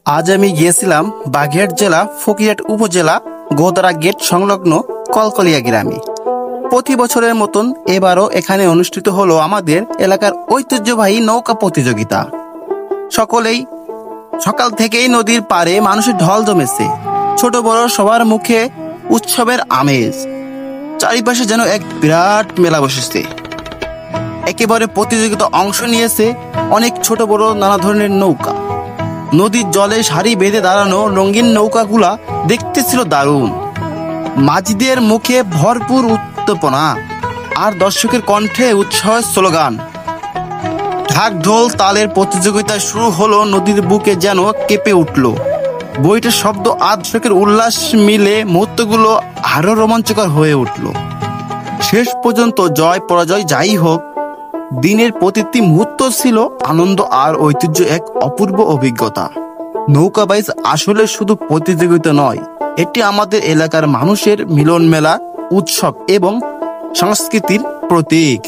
আজ আমি গিয়েছিলাম বাগেরহাট জেলা ফকিরহাট উপজেলা গোদারা গেট সংলগ্ন কলকলিয়া গ্রামে। প্রতি বছরের মতন এবারও এখানে অনুষ্ঠিত হলো আমাদের এলাকার ঐতিহ্যবাহী নৌকা প্রতিযোগিতা। সকলেই সকাল থেকেই নদীর পাড়ে মানুষের ঢল জমেছে। ছোট বড় সবার মুখে উৎসবের আমেজ। চারিপাশে যেন এক বিরাট মেলা বসেছে। একেবারে প্রতিযোগিতা অংশ নিয়েছে অনেক ছোট বড় নানা ধরনের নৌকা। নদীর জলে সারি বেঁধে দাঁড়ানো রঙিন নৌকাগুলা দেখতে ছিল দারুণ। মাঝিদের মুখে ভরপুর উত্তেজনা আর দর্শকের কণ্ঠে উৎসাহের স্লোগান। ঢাক ঢোল তালের প্রতিযোগিতা শুরু হলো। নদীর বুকে যেন কেঁপে উঠল। বইটার শব্দ আর দর্শকের উল্লাস মিলে মুহূর্তগুলো আরো রোমাঞ্চকর হয়ে উঠল। শেষ পর্যন্ত জয় পরাজয় যাই হোক, দিনের প্রতিটি মুহূর্ত ছিল আনন্দ আর ঐতিহ্য এক অপূর্ব অভিজ্ঞতা। নৌকা বাইচ আসলে শুধু প্রতিযোগিতা নয়, এটি আমাদের এলাকার মানুষের মিলন মেলা, উৎসব এবং সংস্কৃতির প্রতীক।